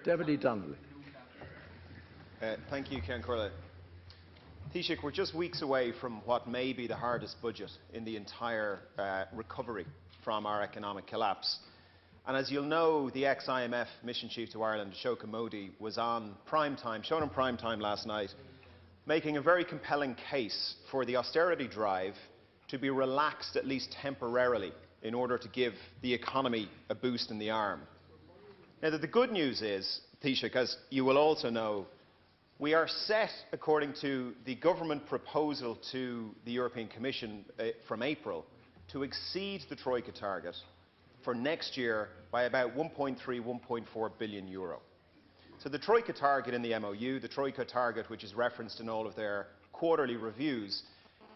Deputy Donnelly. Thank you, Ken Corley. Taoiseach, we're just weeks away from what may be the hardest budget in the entire recovery from our economic collapse. And as you'll know, the ex-IMF Mission Chief to Ireland, Ashoka Modi, was on prime time, shown on prime time last night, making a very compelling case for the austerity drive to be relaxed at least temporarily in order to give the economy a boost in the arm. Now, the good news is, Taoiseach, as you will also know, we are set, according to the government proposal to the European Commission from April, to exceed the Troika target for next year by about 1.3, 1.4 billion euro. So the Troika target in the MOU, the Troika target which is referenced in all of their quarterly reviews,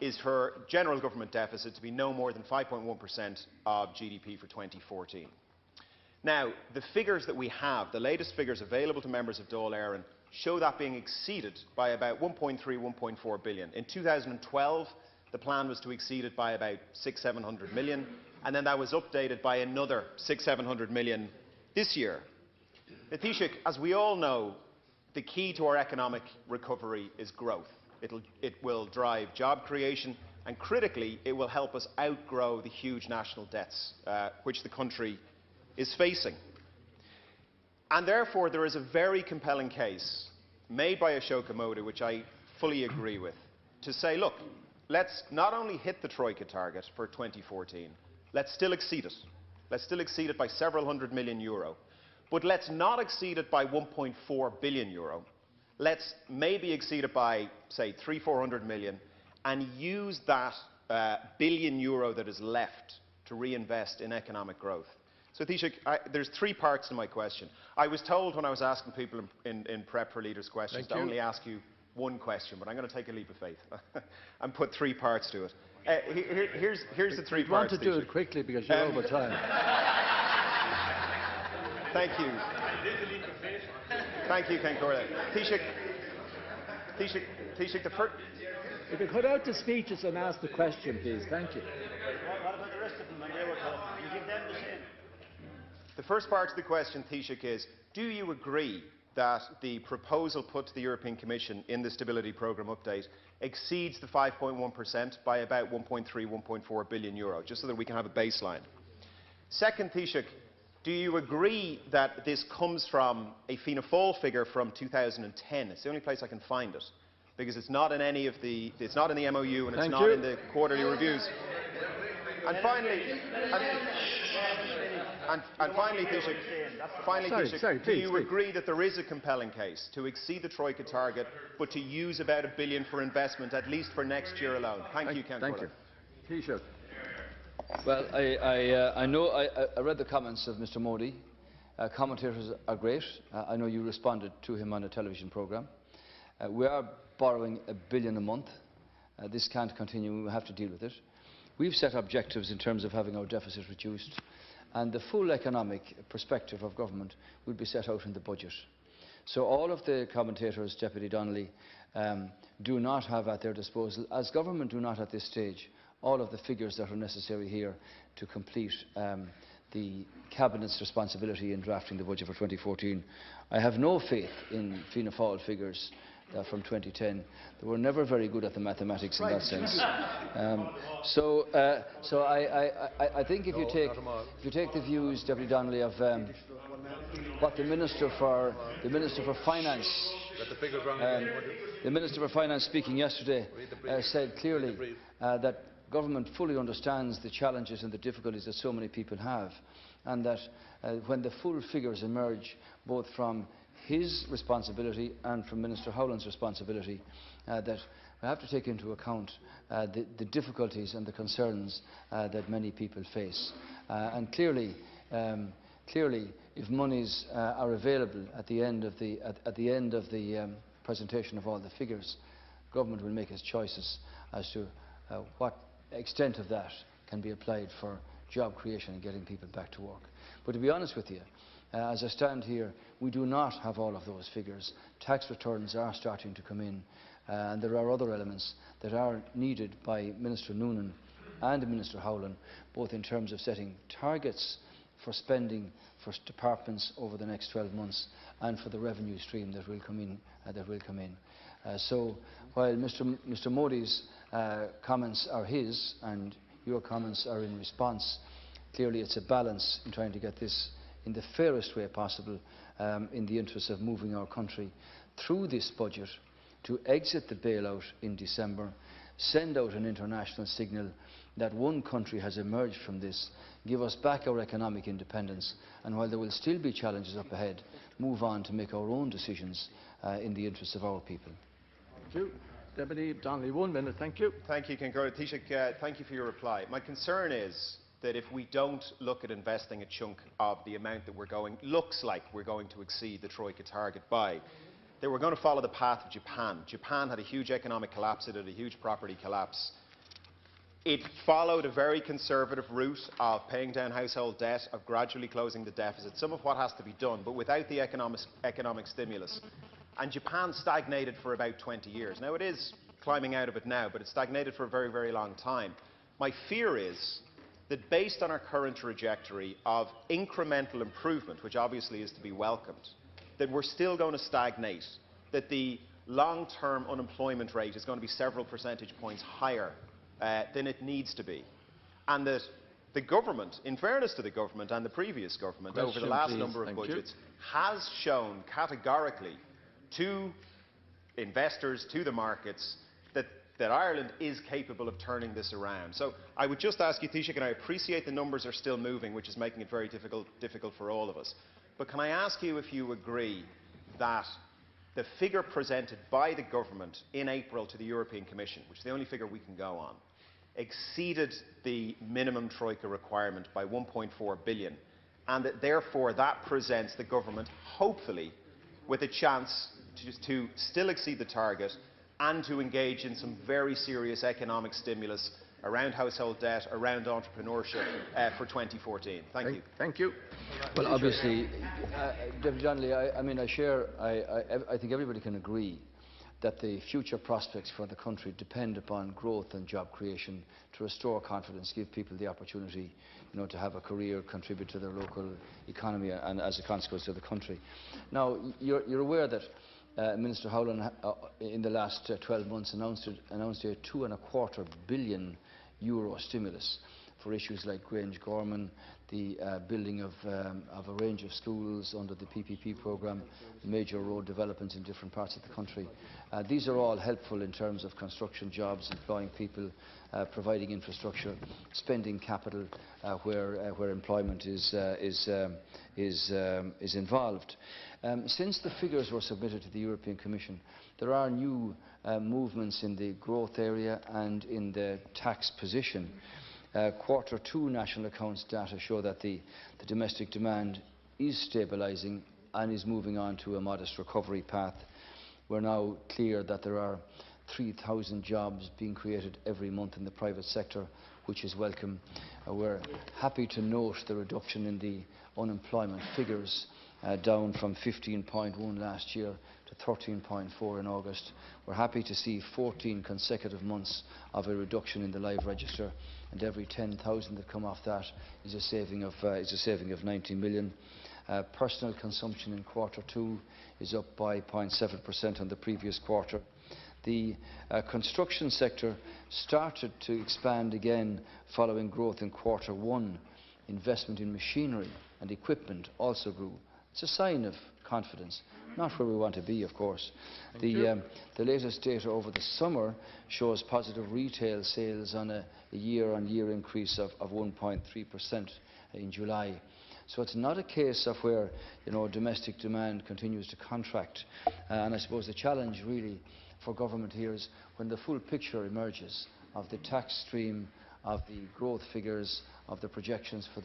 is for general government deficit to be no more than 5.1% of GDP for 2014. Now, the figures that we have, the latest figures available to members of Dáil Éireann, show that being exceeded by about 1.3, 1.4 billion. In 2012, the plan was to exceed it by about 600–700 million, and then that was updated by another 600–700 million this year. Now, Taoiseach, as we all know, the key to our economic recovery is growth. It will drive job creation, and critically, it will help us outgrow the huge national debts which the country is facing. And therefore, there is a very compelling case made by Ashoka Modi, which I fully agree with, to say, look, let's not only hit the Troika target for 2014, let's still exceed it. Let's still exceed it by several hundred million euro. But let's not exceed it by 1.4 billion euro. Let's maybe exceed it by, say, 300–400 million, and use that billion euro that is left to reinvest in economic growth. So, Taoiseach, there's three parts to my question. I was told when I was asking people in prep for leaders' questions to only ask you one question, but I'm going to take a leap of faith and put three parts to it. Here's the three parts. You want to do it quickly because you're over time. Thank you. Thank you, Ken Corley. Taoiseach, the first... If you cut out the speeches and ask the question, please. Thank you. What about the rest of them when they were talking? You give them the same. The first part of the question, Taoiseach, is do you agree that the proposal put to the European Commission in the Stability Programme update exceeds the 5.1% by about 1.3, 1.4 billion euro, just so that we can have a baseline? Second, Taoiseach, do you agree that this comes from a Fianna Fáil figure from 2010? It's the only place I can find it, because it's not in any of the, it's not in the MOU and it's not in the quarterly reviews. And finally, Taoiseach, do you agree that there is a compelling case to exceed the Troika target, but to use about $1 billion for investment, at least for next year alone? Thank you, Ken. Thank you. Taoiseach. Well, I read the comments of Mr. Modi. Commentators are great. I know you responded to him on a television programme. We are borrowing $1 billion a month. This can't continue. We have to deal with it. We've set objectives in terms of having our deficit reduced, and the full economic perspective of government will be set out in the budget. So all of the commentators, Deputy Donnelly, do not have at their disposal, as government do not at this stage, all of the figures that are necessary here to complete the Cabinet's responsibility in drafting the budget for 2014. I have no faith in Fianna Fáil figures from 2010. They were never very good at the mathematics in that sense. So I think if you take the views, Deputy Donnelly, of what the Minister for Finance, the Minister for Finance speaking yesterday, said clearly that government fully understands the challenges and the difficulties that so many people have, and that when the full figures emerge, both from his responsibility and from Minister Howland's responsibility, that we have to take into account the difficulties and the concerns that many people face. And clearly, if monies are available at the end of the presentation of all the figures, government will make its choices as to what extent of that can be applied for job creation and getting people back to work. But to be honest with you, as I stand here, we do not have all of those figures. Tax returns are starting to come in, and there are other elements that are needed by Minister Noonan and Minister Howland, both in terms of setting targets for spending for departments over the next 12 months and for the revenue stream that will come in. So while Mr. Modi's comments are his and your comments are in response, clearly it's a balance in trying to get this in the fairest way possible in the interest of moving our country through this budget to exit the bailout in December, send out an international signal that one country has emerged from this, give us back our economic independence, and while there will still be challenges up ahead, move on to make our own decisions in the interest of our people. Thank you. Deputy Donnelly, 1 minute. Thank you. Thank you, Taoiseach. Thank you for your reply. My concern is that if we don't look at investing a chunk of the amount that looks like we're going to exceed the Troika target by, that we're going to follow the path of Japan. Japan had a huge economic collapse, it had a huge property collapse. It followed a very conservative route of paying down household debt, of gradually closing the deficit, some of what has to be done, but without the economic stimulus. And Japan stagnated for about 20 years. Now, it is climbing out of it now, but it stagnated for a very, very long time. My fear is that based on our current trajectory of incremental improvement, which obviously is to be welcomed, that we're still going to stagnate, that the long-term unemployment rate is going to be several percentage points higher than it needs to be, and that the government, in fairness to the government and the previous government over the last number of budgets, has shown categorically to investors, to the markets, that Ireland is capable of turning this around. So I would just ask you, Taoiseach, and I appreciate the numbers are still moving, which is making it very difficult for all of us, but can I ask you if you agree that the figure presented by the government in April to the European Commission, which is the only figure we can go on, exceeded the minimum Troika requirement by 1.4 billion, and that therefore that presents the government, hopefully, with a chance to still exceed the target and to engage in some very serious economic stimulus around household debt, around entrepreneurship for 2014. Thank you. Thank you. Well, obviously, Deputy Donnelly, I think everybody can agree that the future prospects for the country depend upon growth and job creation to restore confidence, give people the opportunity, to have a career, contribute to their local economy, and as a consequence to the country. Now, you're aware that Minister Howlin in the last 12 months announced a €2.25 billion stimulus for issues like Grange Gorman, the building of a range of schools under the PPP programme, major road developments in different parts of the country. These are all helpful in terms of construction jobs, employing people, providing infrastructure, spending capital where employment is involved. Since the figures were submitted to the European Commission, there are new movements in the growth area and in the tax position. Q2 national accounts data show that the domestic demand is stabilising and is moving on to a modest recovery path. We're now clear that there are 3,000 jobs being created every month in the private sector, which is welcome. We're happy to note the reduction in the unemployment figures, down from 15.1 last year to 13.4 in August. We're happy to see 14 consecutive months of a reduction in the live register, and every 10,000 that come off that is a saving of 90 million. Personal consumption in Q2 is up by 0.7% on the previous quarter. The construction sector started to expand again following growth in Q1. Investment in machinery and equipment also grew. It's a sign of confidence, not where we want to be, of course. The latest data over the summer shows positive retail sales on a year-on-year increase of 1.3% in July. So it's not a case of where domestic demand continues to contract. And I suppose the challenge really for government here is when the full picture emerges of the tax stream, of the growth figures, of the projections for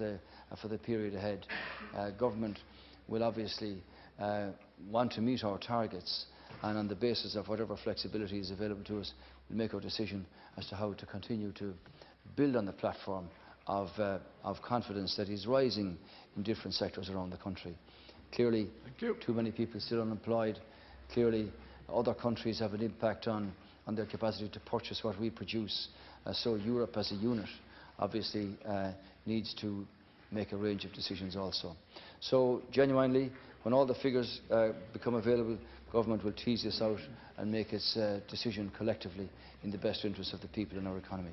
the period ahead. Government will obviously want to meet our targets, and on the basis of whatever flexibility is available to us, we'll make our decision as to how to continue to build on the platform of confidence that is rising in different sectors around the country. Clearly, too many people still unemployed. Clearly, other countries have an impact on their capacity to purchase what we produce. So Europe as a unit obviously needs to make a range of decisions also. So, genuinely, when all the figures become available, government will tease this out and make its decision collectively in the best interest of the people in our economy.